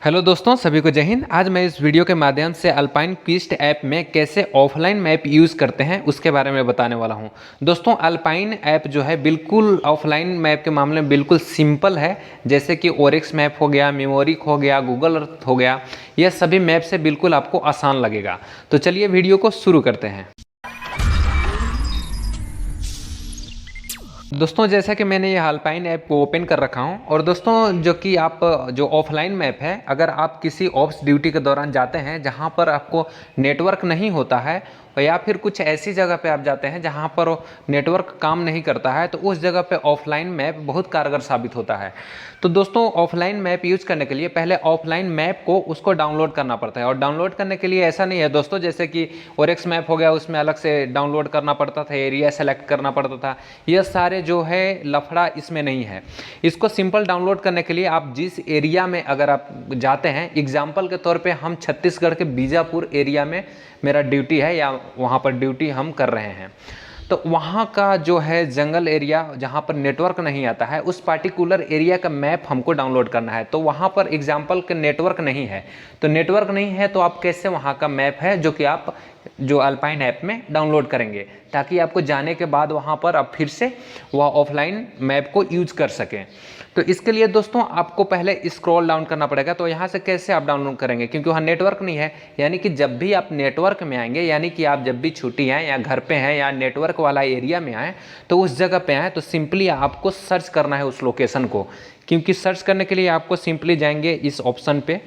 Hello दोस्तों, सभी को जय हिंद। आज मैं इस वीडियो के माध्यम से अल्पाइन क्विस्ट ऐप में कैसे ऑफलाइन मैप यूज़ करते हैं उसके बारे में बताने वाला हूं। दोस्तों, अल्पाइन ऐप जो है बिल्कुल ऑफलाइन मैप के मामले में बिल्कुल सिंपल है। जैसे कि ओरिक्स मैप हो गया, मेमोरिक हो गया, गूगल अर्थ हो गया, यह सभी मैप से बिल्कुल आपको आसान लगेगा। तो चलिए वीडियो को शुरू करते हैं। दोस्तों, जैसा कि मैंने ये अल्पाइन ऐप को ओपन कर रखा हूँ और दोस्तों जो ऑफलाइन मैप है, अगर आप किसी ऑप्स ड्यूटी के दौरान जाते हैं जहाँ पर आपको नेटवर्क नहीं होता है या फिर कुछ ऐसी जगह पे आप जाते हैं जहाँ पर नेटवर्क काम नहीं करता है, तो उस जगह पे ऑफलाइन मैप बहुत कारगर साबित होता है। तो दोस्तों, ऑफलाइन मैप यूज करने के लिए पहले ऑफलाइन मैप को उसको डाउनलोड करना पड़ता है। और डाउनलोड करने के लिए ऐसा नहीं है दोस्तों, जैसे कि ओरेक्स मैप हो गया, उसमें अलग से डाउनलोड करना पड़ता था, एरिया सेलेक्ट करना पड़ता था। यह सारे जो है लफड़ा इसमें नहीं है। इसको सिंपल डाउनलोड करने के लिए आप जिस एरिया में अगर आप जाते हैं, एग्जाम्पल के तौर पर हम छत्तीसगढ़ के बीजापुर एरिया में मेरा ड्यूटी है या वहाँ पर ड्यूटी हम कर रहे हैं, तो वहाँ का जो है जंगल एरिया जहाँ पर नेटवर्क नहीं आता है, उस पार्टिकुलर एरिया का मैप हमको डाउनलोड करना है। तो वहाँ पर एग्जाम्पल के नेटवर्क नहीं है, तो नेटवर्क नहीं है तो आप कैसे वहाँ का मैप है जो कि आप जो अल्पाइन ऐप में डाउनलोड करेंगे, ताकि आपको जाने के बाद वहाँ पर आप फिर से वह ऑफलाइन मैप को यूज कर सकें। तो इसके लिए दोस्तों आपको पहले स्क्रॉल डाउन करना पड़ेगा। तो यहाँ से कैसे आप डाउनलोड करेंगे, क्योंकि वहाँ नेटवर्क नहीं है। यानी कि जब भी आप नेटवर्क में आएंगे, यानी कि आप जब भी छुट्टी हैं या घर पे हैं या नेटवर्क वाला एरिया में आएँ, तो उस जगह पे आएँ तो सिंपली आपको सर्च करना है उस लोकेशन को। क्योंकि सर्च करने के लिए आपको सिंपली जाएंगे इस ऑप्शन पे,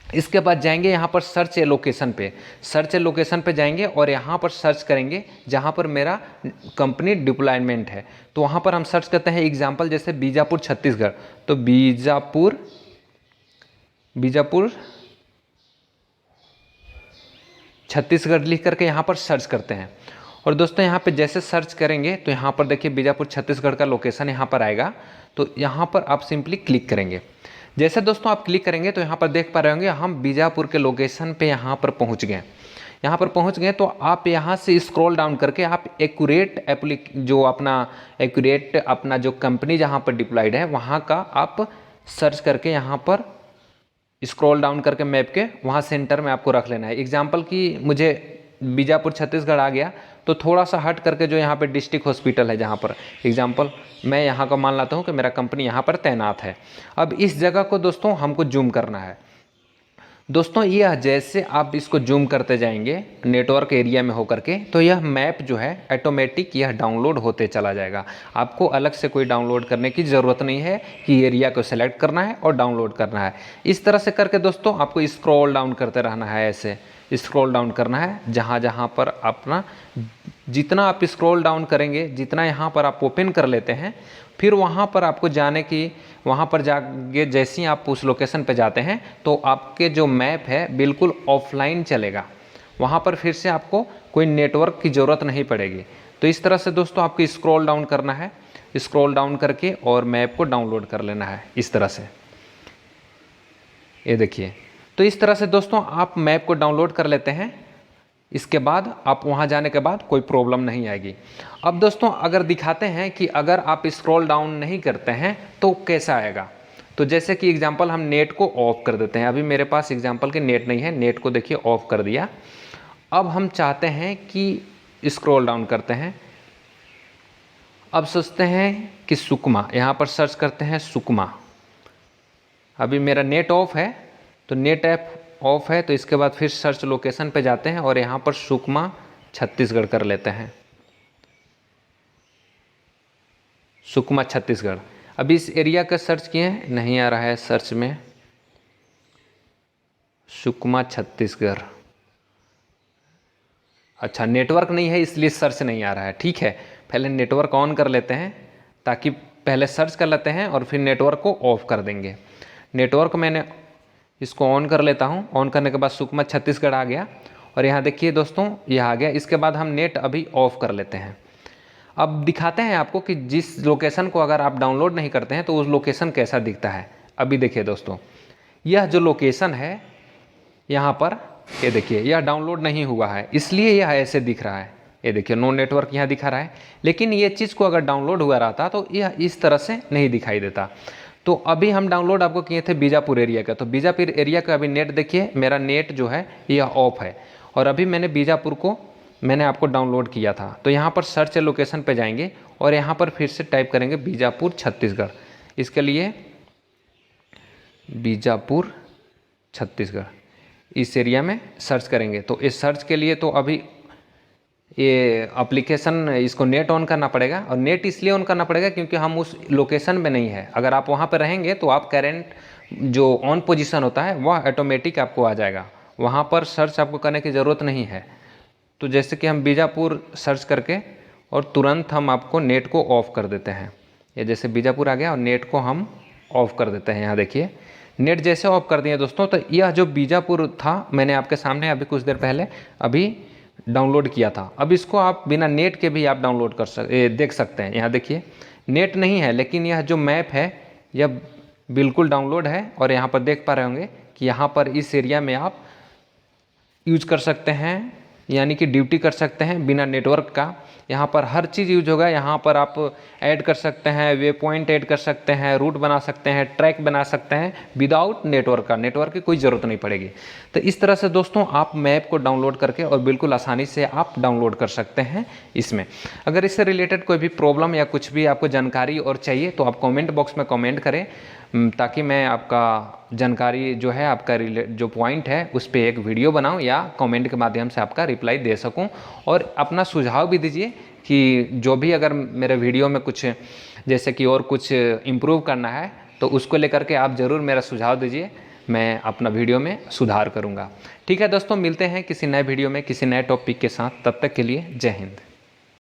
इसके बाद जाएंगे यहाँ पर सर्च ए लोकेशन पे, सर्च ए लोकेशन पे जाएंगे और यहाँ पर सर्च करेंगे जहाँ पर मेरा कंपनी डिप्लॉयमेंट है। तो वहाँ पर हम सर्च करते हैं एग्जांपल जैसे बीजापुर छत्तीसगढ़, तो बीजापुर छत्तीसगढ़ लिख करके यहाँ पर सर्च करते हैं। और दोस्तों यहाँ पे जैसे सर्च करेंगे तो यहाँ पर देखिए बीजापुर छत्तीसगढ़ का लोकेशन यहाँ पर आएगा। तो यहाँ पर आप सिंपली क्लिक करेंगे। जैसे दोस्तों आप क्लिक करेंगे तो यहाँ पर देख पा रहे होंगे हम बीजापुर के लोकेशन पे यहाँ पर पहुँच गए। यहाँ पर पहुँच गए तो आप यहाँ से स्क्रॉल डाउन करके आप एक्यूरेट अपना जो कंपनी जहाँ पर डिप्लॉयड है वहाँ का आप सर्च करके यहाँ पर स्क्रॉल डाउन करके मैप के वहाँ सेंटर में आपको रख लेना है। एग्जाम्पल की मुझे बीजापुर छत्तीसगढ़ आ गया, तो थोड़ा सा हट करके जो यहाँ पे डिस्ट्रिक्ट हॉस्पिटल है, जहाँ पर एग्जाम्पल मैं यहाँ का मान लाता हूँ कि मेरा कंपनी यहाँ पर तैनात है। अब इस जगह को दोस्तों हमको जूम करना है। दोस्तों यह जैसे आप इसको जूम करते जाएंगे नेटवर्क एरिया में होकर के, तो यह मैप जो है ऑटोमेटिक यह डाउनलोड होते चला जाएगा। आपको अलग से कोई डाउनलोड करने की ज़रूरत नहीं है कि एरिया को सेलेक्ट करना है और डाउनलोड करना है। इस तरह से करके दोस्तों आपको स्क्रॉल डाउन करते रहना है, ऐसे स्क्रॉल डाउन करना है। जहाँ जहाँ पर अपना जितना आप स्क्रॉल डाउन करेंगे, जितना यहाँ पर आप ओपन कर लेते हैं, फिर वहाँ पर आपको जाने की, वहाँ पर जाके जैसे ही आप उस लोकेशन पे जाते हैं तो आपके जो मैप है बिल्कुल ऑफलाइन चलेगा। वहाँ पर फिर से आपको कोई नेटवर्क की ज़रूरत नहीं पड़ेगी। तो इस तरह से दोस्तों आपको स्क्रॉल डाउन करना है, स्क्रॉल डाउन करके और मैप को डाउनलोड कर लेना है इस तरह से। ये देखिए, तो इस तरह से दोस्तों आप मैप को डाउनलोड कर लेते हैं। इसके बाद आप वहाँ जाने के बाद कोई प्रॉब्लम नहीं आएगी। अब दोस्तों अगर दिखाते हैं कि अगर आप स्क्रॉल डाउन नहीं करते हैं तो कैसा आएगा, तो जैसे कि एग्जांपल हम नेट को ऑफ कर देते हैं। अभी मेरे पास एग्जांपल के नेट नहीं है, नेट को देखिए ऑफ कर दिया। अब हम चाहते हैं कि स्क्रॉल डाउन करते हैं। अब सोचते हैं कि सुकमा, यहाँ पर सर्च करते हैं सुकमा। अभी मेरा नेट ऑफ है, तो नेट ऐप ऑफ है, तो इसके बाद फिर सर्च लोकेशन पे जाते हैं और यहाँ पर सुकमा छत्तीसगढ़ कर लेते हैं। सुकमा छत्तीसगढ़। अभी इस एरिया का सर्च किए हैं, नहीं आ रहा है सर्च में। सुकमा छत्तीसगढ़, अच्छा नेटवर्क नहीं है इसलिए सर्च नहीं आ रहा है। ठीक है, पहले नेटवर्क ऑन कर लेते हैं, ताकि पहले सर्च कर लेते हैं और फिर नेटवर्क को ऑफ कर देंगे। नेटवर्क मैंने इसको ऑन कर लेता हूँ। ऑन करने के बाद सुकमा छत्तीसगढ़ आ गया और यहाँ देखिए दोस्तों यह आ गया। इसके बाद हम नेट अभी ऑफ कर लेते हैं। अब दिखाते हैं आपको कि जिस लोकेशन को अगर आप डाउनलोड नहीं करते हैं तो उस लोकेशन कैसा दिखता है। अभी देखिए दोस्तों, यह जो लोकेशन है यहाँ पर, ये देखिए यह डाउनलोड नहीं हुआ है, इसलिए यह ऐसे दिख रहा है। ये देखिए नो नेटवर्क यहाँ दिखा रहा है, लेकिन ये चीज़ को अगर डाउनलोड हुआ रहता तो यह इस तरह से नहीं दिखाई देता। तो अभी हम डाउनलोड आपको किए थे बीजापुर एरिया का, तो बीजापुर एरिया का अभी नेट देखिए, मेरा नेट जो है यह ऑफ है और अभी मैंने बीजापुर को मैंने आपको डाउनलोड किया था। तो यहाँ पर सर्च लोकेशन पे जाएंगे और यहाँ पर फिर से टाइप करेंगे बीजापुर छत्तीसगढ़। इसके लिए बीजापुर छत्तीसगढ़ इस एरिया में सर्च करेंगे। तो इस सर्च के लिए तो अभी ये एप्लीकेशन, इसको नेट ऑन करना पड़ेगा और नेट इसलिए ऑन करना पड़ेगा क्योंकि हम उस लोकेशन में नहीं है। अगर आप वहाँ पर रहेंगे तो आप करेंट जो ऑन पोजीशन होता है वह ऑटोमेटिक आपको आ जाएगा, वहाँ पर सर्च आपको करने की ज़रूरत नहीं है। तो जैसे कि हम बीजापुर सर्च करके और तुरंत हम आपको नेट को ऑफ़ कर देते हैं। ये जैसे बीजापुर आ गया और नेट को हम ऑफ़ कर देते हैं। यहाँ देखिए नेट जैसे ऑफ कर दिए दोस्तों, तो यह जो बीजापुर था मैंने आपके सामने अभी कुछ देर पहले अभी डाउनलोड किया था। अब इसको आप बिना नेट के भी आप डाउनलोड देख सकते हैं। यहाँ देखिए नेट नहीं है लेकिन यह जो मैप है यह बिल्कुल डाउनलोड है और यहाँ पर देख पा रहे होंगे कि यहाँ पर इस एरिया में आप यूज कर सकते हैं, यानी कि ड्यूटी कर सकते हैं बिना नेटवर्क का। यहाँ पर हर चीज़ यूज होगा। यहाँ पर आप ऐड कर सकते हैं, वे पॉइंट ऐड कर सकते हैं, रूट बना सकते हैं, ट्रैक बना सकते हैं विदाउट नेटवर्क का। नेटवर्क की कोई ज़रूरत नहीं पड़ेगी। तो इस तरह से दोस्तों आप मैप को डाउनलोड करके और बिल्कुल आसानी से आप डाउनलोड कर सकते हैं इसमें। अगर इससे रिलेटेड कोई भी प्रॉब्लम या कुछ भी आपको जानकारी और चाहिए तो आप कमेंट बॉक्स में कमेंट करें, ताकि मैं आपका जानकारी जो है आपका जो पॉइंट है उस पर एक वीडियो बनाऊं या कमेंट के माध्यम से आपका रिप्लाई दे सकूं। और अपना सुझाव भी दीजिए कि जो भी अगर मेरे वीडियो में कुछ जैसे कि और कुछ इम्प्रूव करना है तो उसको लेकर के आप ज़रूर मेरा सुझाव दीजिए, मैं अपना वीडियो में सुधार करूँगा। ठीक है दोस्तों, मिलते हैं किसी नए वीडियो में किसी नए टॉपिक के साथ। तब तक के लिए जय हिंद।